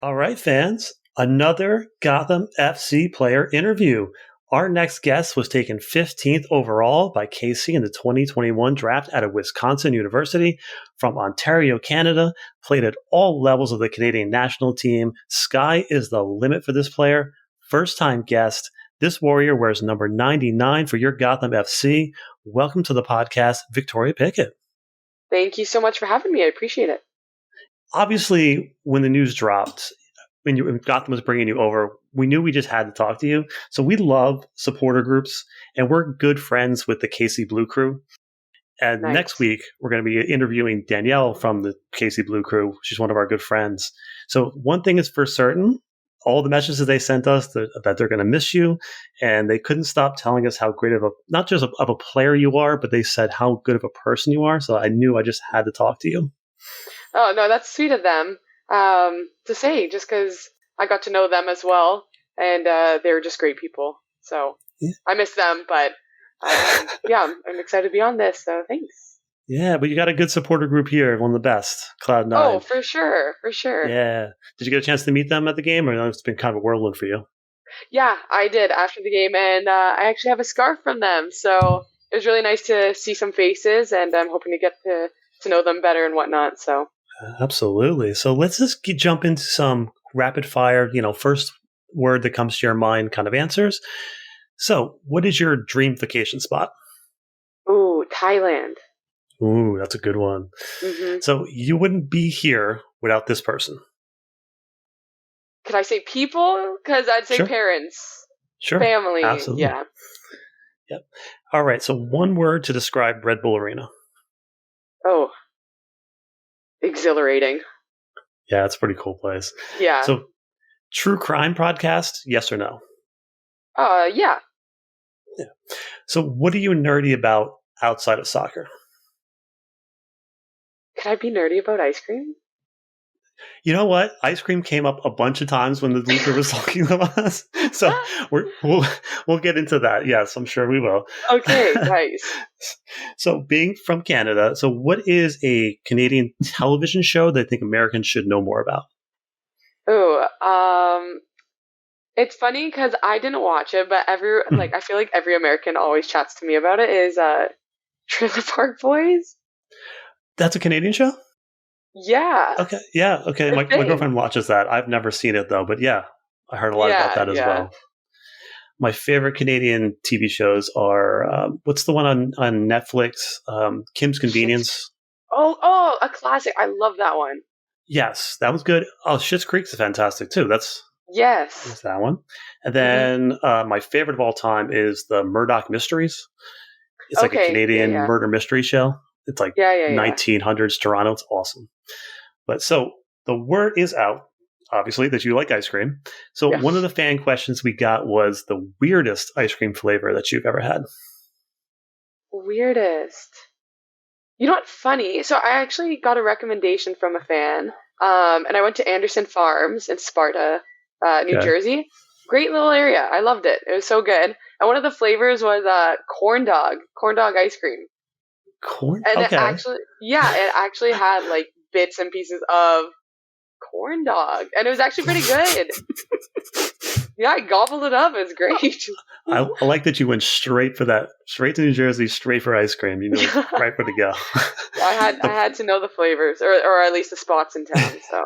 All right, fans, another Gotham FC player interview. Our next guest was taken 15th overall by KC in the 2021 draft out of Wisconsin University from Ontario, Canada, played at all levels of the Canadian national team. Sky is the limit for this player. First time guest. This warrior wears number 99 for your Gotham FC. Welcome to the podcast, Victoria Pickett. Thank you so much for having me. I appreciate it. Obviously, when the news dropped, when Gotham was bringing you over, we knew we just had to talk to you. So we love supporter groups, and we're good friends with the KC Blue Crew. And Nice. next week, we're going to be interviewing Danielle from the KC Blue Crew. She's one of our good friends. So one thing is for certain, all the messages they sent us that they're going to miss you, and they couldn't stop telling us how great of a, not just of a player you are, but they said how good of a person you are. So I knew I just had to talk to you. Oh, no, that's sweet of them to say, just because I got to know them as well, and they were just great people. So Yeah. I miss them, but yeah, I'm excited to be on this, so thanks. Yeah, but you got a good supporter group here, one of the best, Cloud9. Oh, for sure, for sure. Yeah. Did you get a chance to meet them at the game, or it's been kind of a whirlwind for you? Yeah, I did after the game, and I actually have a scarf from them, so it was really nice to see some faces, and I'm hoping to get to know them better and whatnot, so. Absolutely. So let's just jump into some rapid fire, first word that comes to your mind kind of answers. So what is your dream vacation spot? Ooh, Thailand. Ooh, that's a good one. Mm-hmm. So you wouldn't be here without this person. Could I say people? Because I'd say Sure. Parents. Sure. Family. Absolutely. Yeah. Yep. All right. So one word to describe Red Bull Arena. Oh. Exhilarating. Yeah, it's a pretty cool place. Yeah. So true crime podcast, yes or no? Yeah. Yeah. So what are you nerdy about outside of soccer? Could I be nerdy about ice cream? You know what? Ice cream came up a bunch of times when the leaker was talking about us. So we'll get into that. Yes, I'm sure we will. Okay, nice. So being from Canada, so what is a Canadian television show that I think Americans should know more about? Oh, it's funny because I didn't watch it, but I feel like every American always chats to me about it. Is Trailer Park Boys? That's a Canadian show? Yeah. Okay. Yeah. Okay. My girlfriend watches that. I've never seen it though, but yeah, I heard a lot about that as well. My favorite Canadian TV shows are what's the one on Netflix? Kim's Convenience. Oh, a classic. I love that one. Yes, that was good. Oh, Schitt's Creek is fantastic too. That's that one. And then my favorite of all time is the Murdoch Mysteries. It's like a Canadian murder mystery show. It's like 1900s Toronto. It's awesome. But so the word is out, obviously, that you like ice cream. So one of the fan questions we got was the weirdest ice cream flavor that you've ever had. Weirdest. You know what's funny? So I actually got a recommendation from a fan, and I went to Anderson Farms in Sparta, New Jersey. Great little area. I loved it. It was so good. And one of the flavors was corn dog ice cream. And it actually had like bits and pieces of corn dog, and it was actually pretty good. Yeah, I gobbled it up. It was great. I like that you went straight to New Jersey, straight for ice cream. You know, right where to go. I had to know the flavors, or at least the spots in town. So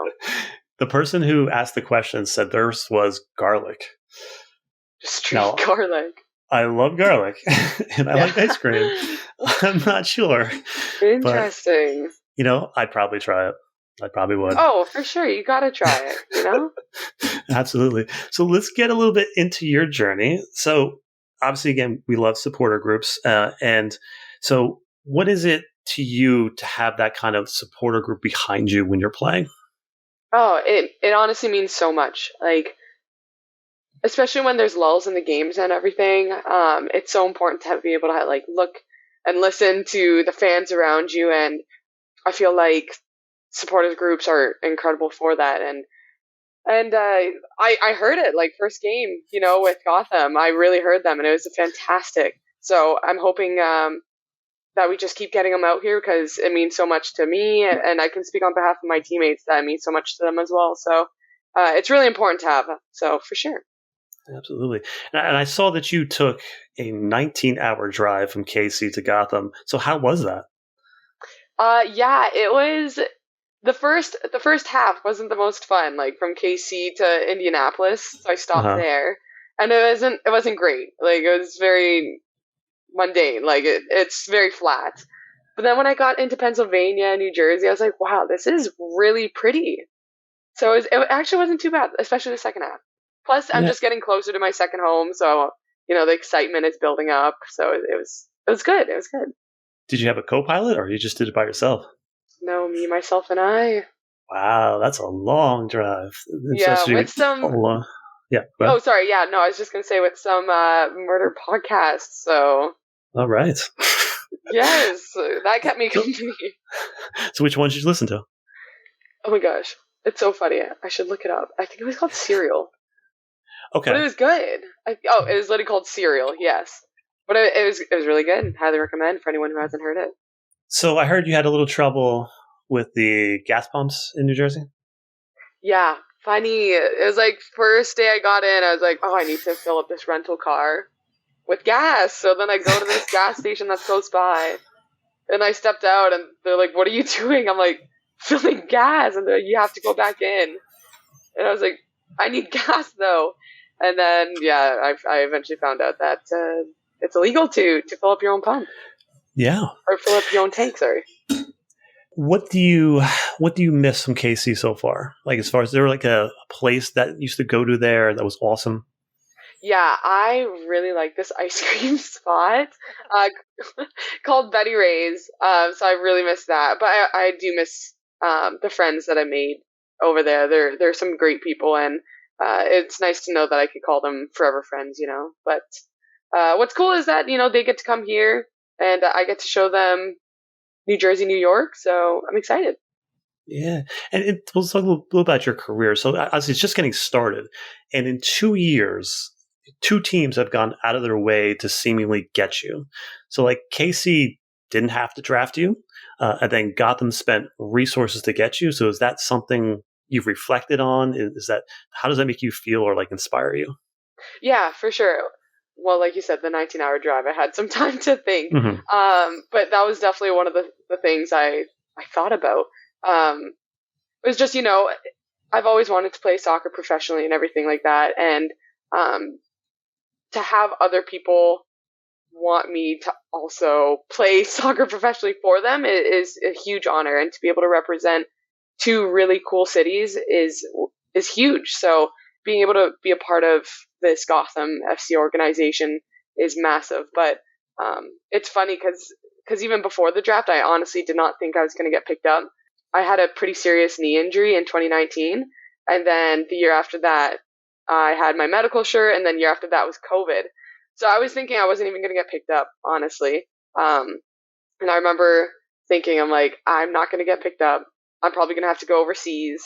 the person who asked the question said theirs was garlic. Just straight garlic. I love garlic, and I like ice cream. I'm not sure. Interesting. But, I'd probably try it. I probably would. Oh, for sure. You got to try it, Absolutely. So let's get a little bit into your journey. So obviously, again, we love supporter groups. And so what is it to you to have that kind of supporter group behind you when you're playing? Oh, it honestly means so much. Like, especially when there's lulls in the games and everything, it's so important to be able to look and listen to the fans around you. And I feel like supporters groups are incredible for that. And I heard it first game, with Gotham. I really heard them, and it was fantastic. So I'm hoping that we just keep getting them out here because it means so much to me, and I can speak on behalf of my teammates that it means so much to them as well. So it's really important to have. So for sure. Absolutely. And I saw that you took a 19-hour drive from KC to Gotham. So how was that? Yeah, it was the first half wasn't the most fun, like from KC to Indianapolis. So I stopped Uh-huh. there, and it wasn't great. Like it was very mundane. Like it's very flat. But then when I got into Pennsylvania and New Jersey, I was like, wow, this is really pretty. So it actually wasn't too bad, especially the second half. Plus, I'm Yeah. just getting closer to my second home, so the excitement is building up. So it was good. It was good. Did you have a co-pilot or you just did it by yourself? No, me, myself, and I. Wow, that's a long drive. Yeah, Especially with some. yeah, go Oh, ahead. sorry. Yeah, no, I was just gonna say with some murder podcasts. So All right. yes, that kept me So, company. so which ones did you listen to? Oh my gosh, it's so funny. I should look it up. I think it was called Serial, but it Okay. was good. It was literally called Serial. Yes, but it was really good. Highly recommend for anyone who hasn't heard it. So I heard you had a little trouble with the gas pumps in New Jersey. Yeah, funny. It was like first day I got in, I was like, oh, I need to fill up this rental car with gas. So then I go to this gas station that's close by, and I stepped out, and they're like, "What are you doing?" I'm like, "Filling gas," and they're like, "You have to go back in." And I was like, "I need gas though." And then yeah, I eventually found out that it's illegal to fill up your own pump Yeah. or fill up your own tank. Sorry. What do you miss from KC so far? Like as far as there like a place that you used to go to there that was awesome. Yeah, I really like this ice cream spot uh, called Betty Ray's. So I really miss that, but I do miss the friends that I made over there. They're some great people, and it's nice to know that I could call them forever friends. But what's cool is that they get to come here, and I get to show them New Jersey, New York. So I'm excited. Yeah, and we'll talk a little about your career. So, as it's just getting started, and in 2 years, two teams have gone out of their way to seemingly get you. So, like KC didn't have to draft you, and then Gotham spent resources to get you. So, is that something you've reflected on? Is that how does that make you feel or like inspire you? Yeah, for sure. Well, like you said, the 19-hour drive, I had some time to think. Hmm. But that was definitely one of the things I thought about. It was just, I've always wanted to play soccer professionally and everything like that. And um, to have other people want me to also play soccer professionally for them is a huge honor. And to be able to represent two really cool cities is huge. So being able to be a part of this Gotham FC organization is massive. But it's funny because even before the draft, I honestly did not think I was going to get picked up. I had a pretty serious knee injury in 2019, and then the year after that, I had my medical shirt, and then year after that was COVID. So I was thinking I wasn't even going to get picked up, honestly. And I remember thinking, I'm like, I'm not going to get picked up. I'm probably going to have to go overseas.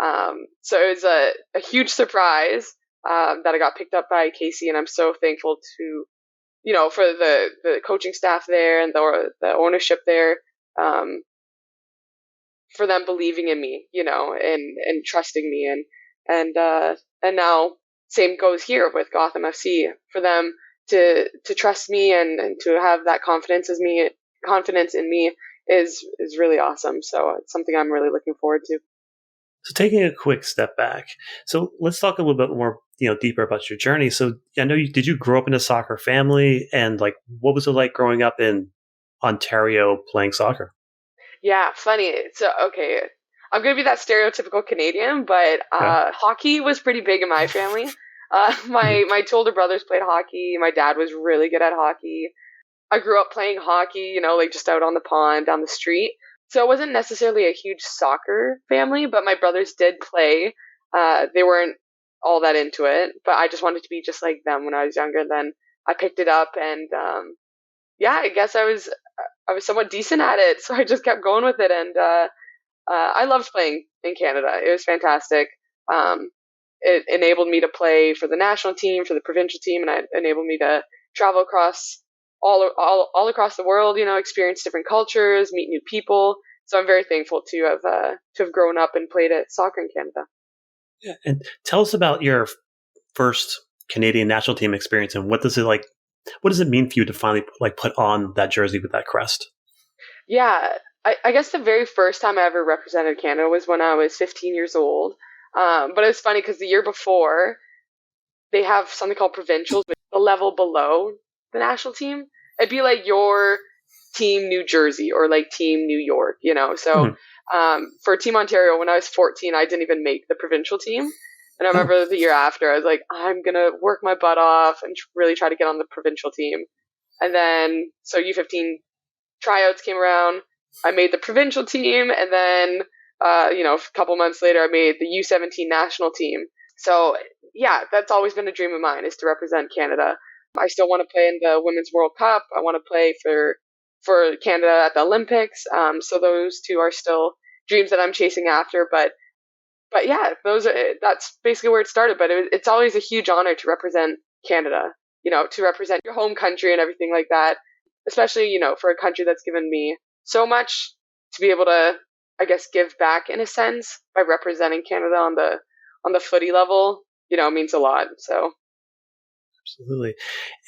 So it was a huge surprise that I got picked up by Casey, and I'm so thankful to, for the coaching staff there and the ownership there, for them believing in me, and trusting me, and now same goes here with Gotham FC for them to trust me and to have that confidence in me is really awesome. So it's something I'm really looking forward to. So, taking a quick step back, so let's talk a little bit more, deeper about your journey. So, I know did you grow up in a soccer family, and like, what was it like growing up in Ontario playing soccer? Yeah, funny. So okay, I'm gonna be that stereotypical Canadian, but Yeah. hockey was pretty big in my family. Mhm. My two older brothers played hockey. My dad was really good at hockey. I grew up playing hockey, like just out on the pond down the street. So it wasn't necessarily a huge soccer family, but my brothers did play. They weren't all that into it, but I just wanted to be just like them when I was younger. Then I picked it up, and yeah, I guess I was somewhat decent at it, so I just kept going with it, and I loved playing in Canada. It was fantastic. Um, it enabled me to play for the national team, for the provincial team, and it enabled me to travel across all across the world. Experience different cultures, meet new people. So I'm very thankful to have grown up and played at soccer in Canada. Yeah. And tell us about your first Canadian national team experience, and what does it mean for you to finally put on that jersey with that crest? Yeah, I guess the very first time I ever represented Canada was when I was 15 years old. But it was funny because the year before, they have something called provincials, which is the level below the national team. It'd be like your team New Jersey or like team New York, you know. So Mhm. for Team Ontario, when I was 14, I didn't even make the provincial team. And I Oh, remember the year after, I was like, I'm going to work my butt off and really try to get on the provincial team. And then, so U15 tryouts came around. I made the provincial team. And then, a couple months later, I made the U17 national team. So, yeah, that's always been a dream of mine, is to represent Canada. I still want to play in the Women's World Cup. I want to play for Canada at the Olympics. So those two are still dreams that I'm chasing after. But yeah, that's basically where it started. But it's always a huge honor to represent Canada, to represent your home country and everything like that. Especially, for a country that's given me so much, to be able to, I guess, give back in a sense by representing Canada on the footy level, means a lot. So absolutely.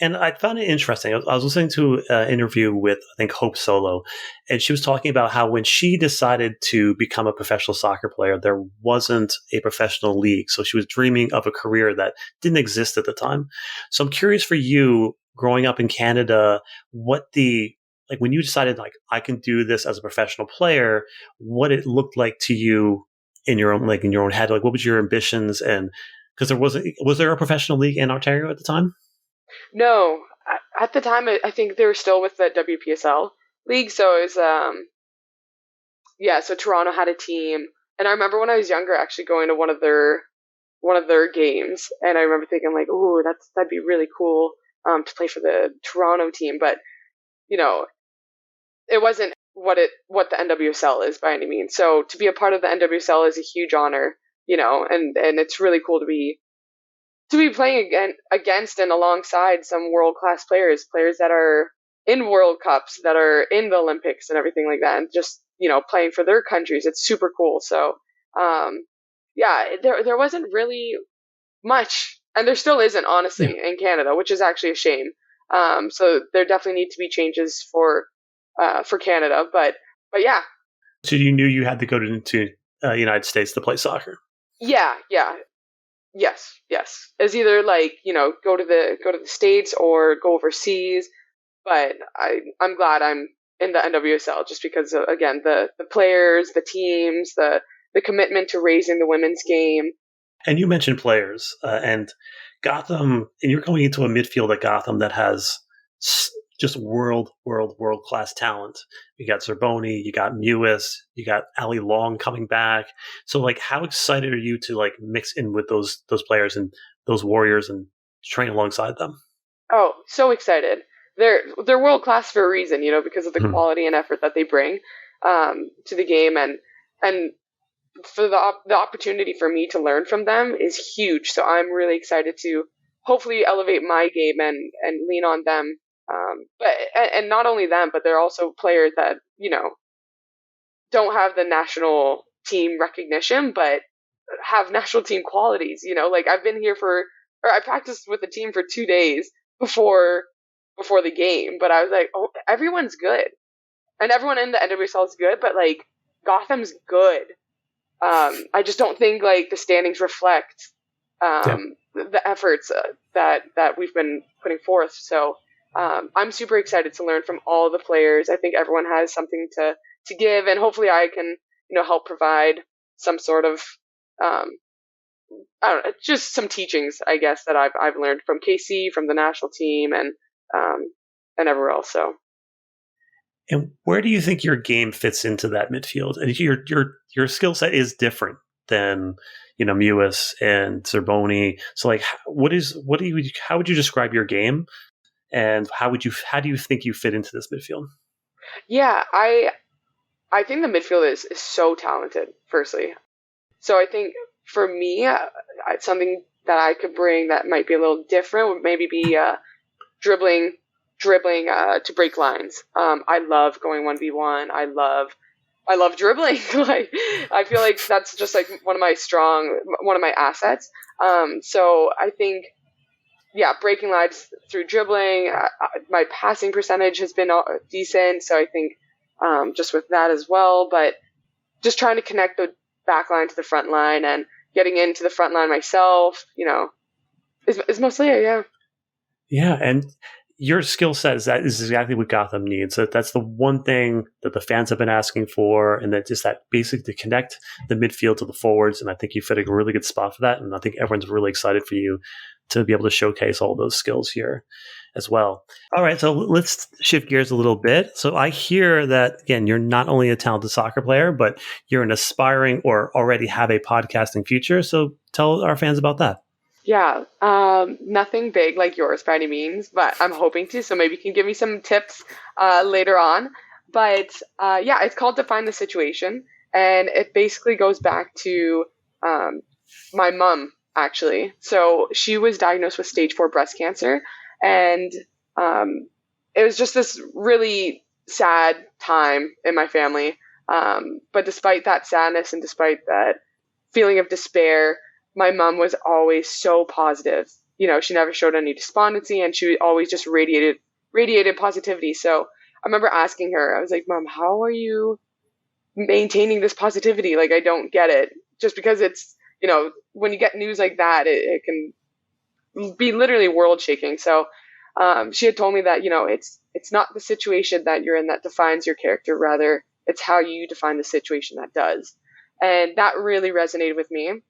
And I found it interesting. I was listening to an interview with, I think, Hope Solo, and she was talking about how when she decided to become a professional soccer player, there wasn't a professional league. So she was dreaming of a career that didn't exist at the time. So I'm curious for you, growing up in Canada, when you decided, I can do this as a professional player, what it looked like to you in your own head. What was your ambitions, and because was there a professional league in Ontario at the time? no, at the time, I think they were still with the WPSL league. So it was, yeah. So Toronto had a team, and I remember when I was younger, actually going to one of their games, and I remember thinking like, "Ooh, that'd be really cool to play for the Toronto team." But you know, it wasn't what the NWSL is by any means. So to be a part of the NWSL is a huge honor, and it's really cool to be playing against and alongside some world class players that are in World Cups, that are in the Olympics and everything like that, and just playing for their countries. It's super cool. So yeah, there wasn't really much, and there still isn't, Yeah. honestly, in Canada, which is actually a shame. So there definitely need to be changes for Canada, but yeah, So you knew you had to go to United States to play soccer. yeah, yes. It's either like go to the States or go overseas. But I'm glad I'm in the NWSL just because of, again, the players, the teams, the commitment to raising the women's game. And you mentioned players, and Gotham, and you're going into a midfield at Gotham that has just world class talent. You got Zerboni, you got Mewis, you got Ali Long coming back. So, how excited are you to mix in with those players and those warriors and train alongside them? Oh, so excited! They're world class for a reason, because of the Hmm. quality and effort that they bring to the game, and for the opportunity for me to learn from them is huge. So I'm really excited to hopefully elevate my game and lean on them. But and not only them, but they're also players that don't have the national team recognition, but have national team qualities. Like I've been here or I practiced with the team for 2 days before the game, but I was like, oh, everyone's good, and everyone in the NWSL is good, but like Gotham's good. I just don't think like the standings reflect Yeah. the efforts that we've been putting forth. So I'm super excited to learn from all the players. I think everyone has something to give, and hopefully I can help provide some sort of um, I don't know, just some teachings, I guess, that I've learned from KC, from the national team, um, and everywhere else. So And where do you think your game fits into that midfield? And your skill set is different than Mewis and Zerboni. So how would you describe your game, and how do you think you fit into this midfield? yeah, I think the midfield is so talented. Firstly, so I think for me, something that I could bring that might be a little different would maybe be dribbling to break lines. I love going 1v1. I love I love dribbling. Like, I feel like that's just like one of my assets. So I think, yeah, breaking lines through dribbling. My passing percentage has been decent, so I think just with that as well. But just trying to connect the back line to the front line and getting into the front line myself, is mostly it. Yeah. Yeah, and your skill set is exactly what Gotham needs. So that's the one thing that the fans have been asking for, and that just that basic to connect the midfield to the forwards. And I think you fit a really good spot for that. And I think everyone's really excited for you to be able to showcase all those skills here as well. All right, so let's shift gears a little bit. So I hear that, again, you're not only a talented soccer player, but you're an aspiring or already have a podcasting future. So tell our fans about that. Yeah, nothing big like yours by any means, but I'm hoping to. So maybe you can give me some tips later on. But yeah, it's called Define the Situation. And it basically goes back to my mom, actually. So she was diagnosed with stage 4 breast cancer. And it was just this really sad time in my family. But despite that sadness and despite that feeling of despair, my mom was always so positive. She never showed any despondency, and she always just radiated positivity. So I remember asking her, I was like, Mom, how are you maintaining this positivity? Like, I don't get it. Just because it's, when you get news like that, it can be literally world shaking. So she had told me that, it's not the situation that you're in that defines your character. Rather, it's how you define the situation that does. And that really resonated with me.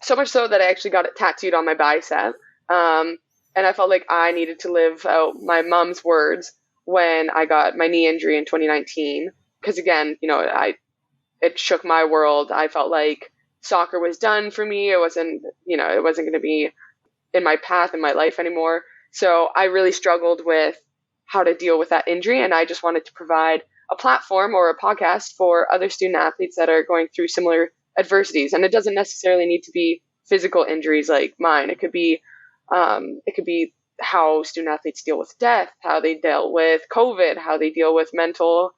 So much so that I actually got it tattooed on my bicep. And I felt like I needed to live out my mom's words when I got my knee injury in 2019. Because again, it shook my world. I felt like soccer was done for me. It wasn't going to be in my path in my life anymore. So I really struggled with how to deal with that injury. And I just wanted to provide a platform or a podcast for other student athletes that are going through similar adversities. And it doesn't necessarily need to be physical injuries like mine. It could be how student athletes deal with death, how they dealt with COVID, how they deal with mental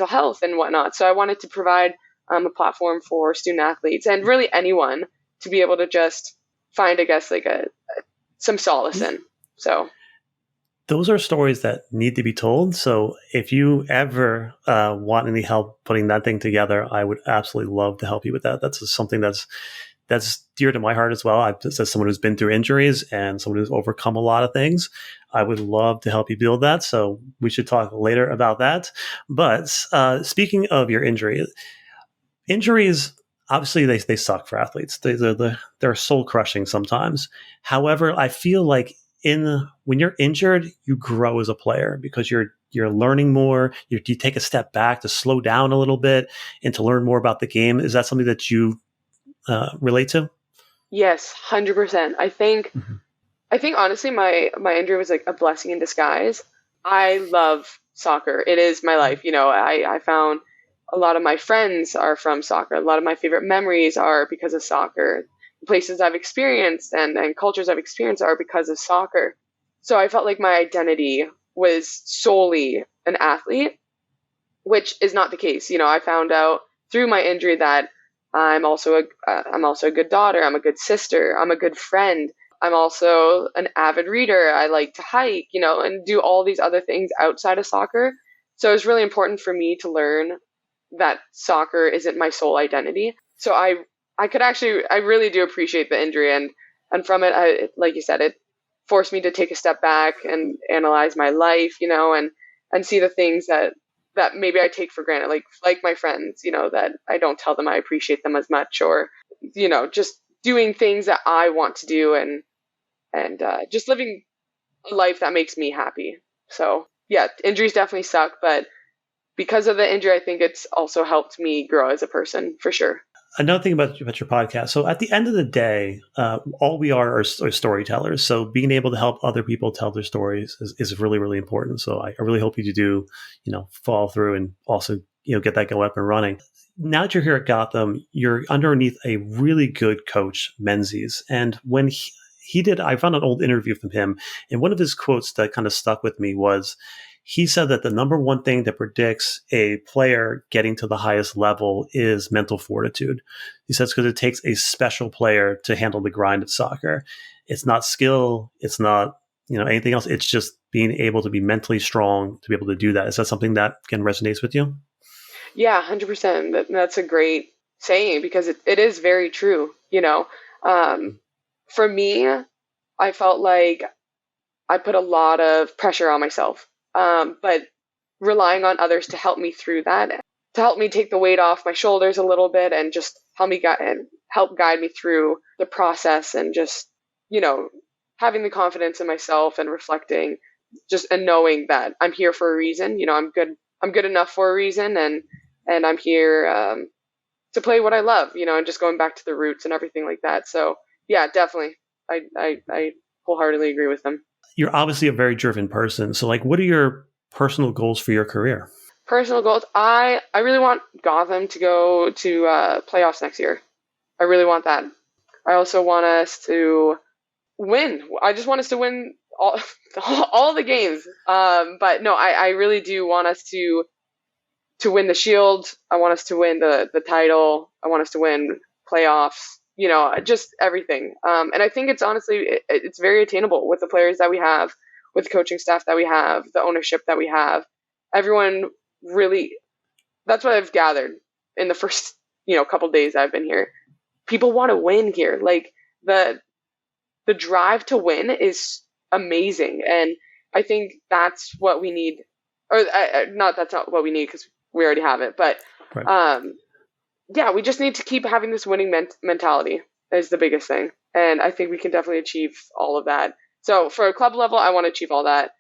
health and whatnot. So I wanted to provide a platform for student athletes and really anyone to be able to just find, I guess, like some solace in. So those are stories that need to be told. So if you ever want any help putting that thing together, I would absolutely love to help you with that. That's something that's dear to my heart as well. As someone who's been through injuries and someone who's overcome a lot of things, I would love to help you build that. So we should talk later about that. But speaking of your injuries, obviously they suck for athletes. They're soul crushing sometimes. However, I feel like when you're injured, you grow as a player because you're learning more. You take a step back to slow down a little bit and to learn more about the game. Is that something that you relate to? Yes, 100%. I think honestly, my injury was like a blessing in disguise. I love soccer. It is my life. I found a lot of my friends are from soccer. A lot of my favorite memories are because of soccer. Places I've experienced and cultures I've experienced are because of soccer. So I felt like my identity was solely an athlete, which is not the case. I found out through my injury that I'm also a good daughter. I'm a good sister. I'm a good friend. I'm also an avid reader. I like to hike, and do all these other things outside of soccer. So it's really important for me to learn that soccer isn't my sole identity. So I really do appreciate the injury, and from it, like you said, it forced me to take a step back and analyze my life, and see the things that maybe I take for granted, like my friends, that I don't tell them I appreciate them as much, or, just doing things that I want to do and just living a life that makes me happy. So yeah, injuries definitely suck, but because of the injury, I think it's also helped me grow as a person for sure. Another thing about your podcast. So at the end of the day, all we are storytellers. So being able to help other people tell their stories is really, really important. So I really hope you do, follow through and also, get that go up and running. Now that you're here at Gotham, you're underneath a really good coach, Menzies. And when he did, I found an old interview from him. And one of his quotes that kind of stuck with me was, he said that the number one thing that predicts a player getting to the highest level is mental fortitude. He says because it takes a special player to handle the grind of soccer. It's not skill. It's not, anything else. It's just being able to be mentally strong to be able to do that. Is that something that can resonate with you? Yeah, 100%. That's a great saying because it is very true. For me, I felt like I put a lot of pressure on myself, but relying on others to help me through that, to help me take the weight off my shoulders a little bit and just help guide me through the process and just, having the confidence in myself and reflecting and knowing that I'm here for a reason. I'm good enough for a reason and I'm here to play what I love, and just going back to the roots and everything like that. So yeah, definitely. I wholeheartedly agree with them. You're obviously a very driven person. So what are your personal goals for your career? Personal goals. I really want Gotham to go to playoffs next year. I really want that. I also want us to win. I just want us to win all the games. But no, I really do want us to win the Shield. I want us to win the title. I want us to win playoffs. Just everything. And I think it's honestly, it's very attainable with the players that we have, with the coaching staff that we have, the ownership that we have. Everyone really, that's what I've gathered in the first, couple days I've been here. People want to win here. Like the drive to win is amazing. And I think that's what we need, or that's not what we need because we already have it, but, right. Yeah, we just need to keep having this winning mentality is the biggest thing. And I think we can definitely achieve all of that. So for a club level, I want to achieve all that.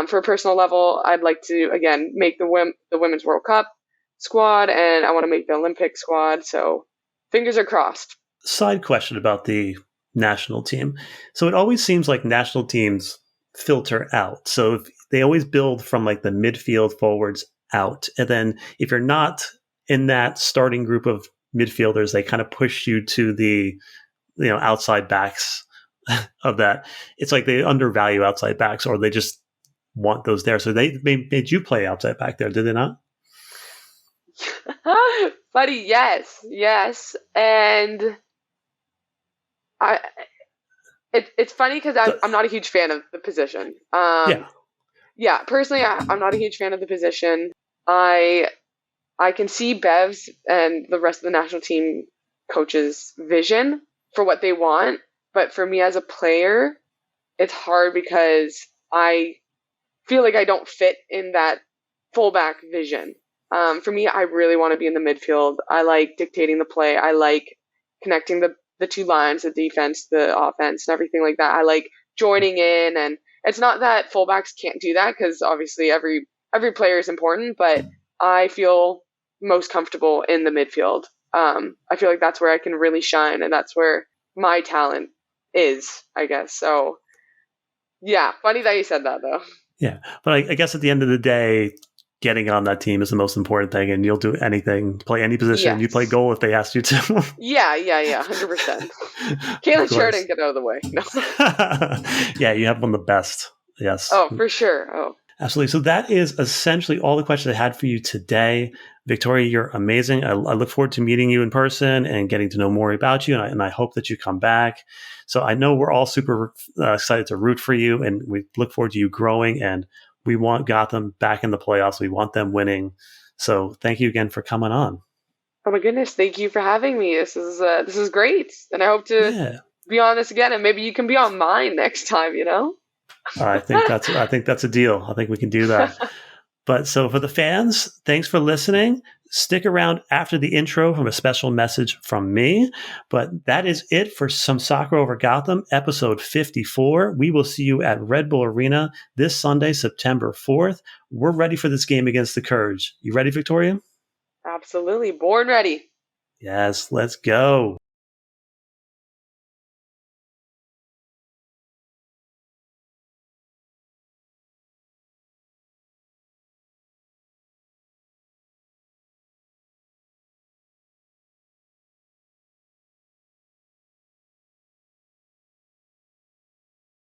For a personal level, I'd like to, again, make the Women's World Cup squad, and I want to make the Olympic squad. So fingers are crossed. Side question about the national team. So it always seems like national teams filter out. So if they always build from the midfield forwards out. And then if you're not in that starting group of midfielders, they kind of push you to the, outside backs of that. It's like they undervalue outside backs, or they just want those there. So they made you play outside back there, did they not? Buddy, yes. And it's funny because I'm not a huge fan of the position. Yeah, personally, I'm not a huge fan of the position. I can see Bev's and the rest of the national team coaches' vision for what they want. But for me as a player, it's hard because I feel like I don't fit in that fullback vision. For me, I really want to be in the midfield. I like dictating the play. I like connecting the two lines, the defense, the offense, and everything like that. I like joining in. And it's not that fullbacks can't do that because obviously every player is important, but I feel most comfortable in the midfield. I feel like that's where I can really shine, and that's where my talent is, I guess. So, yeah, funny that you said that, though. Yeah, but I guess at the end of the day, getting on that team is the most important thing, and you'll do anything, play any position. Yes. You play goal if they ask you to. Yeah, 100%. Caitlin Sheridan, get out of the way. No. Yeah, you have one of the best. Yes. Oh, for sure. Oh. Absolutely. So that is essentially all the questions I had for you today. Victoria, you're amazing. I look forward to meeting you in person and getting to know more about you. And I hope that you come back. So I know we're all super excited to root for you, and we look forward to you growing. And we want Gotham back in the playoffs. We want them winning. So thank you again for coming on. Oh my goodness. Thank you for having me. This is great. And I hope to be on this again, and maybe you can be on mine next time, I think that's a deal. I think we can do that. But so for the fans, thanks for listening. Stick around after the intro from a special message from me. But that is it for Some Soccer Over Gotham, episode 54. We will see you at Red Bull Arena this Sunday, September 4th. We're ready for this game against the Courage. You ready, Victoria? Absolutely. Born ready. Yes, let's go.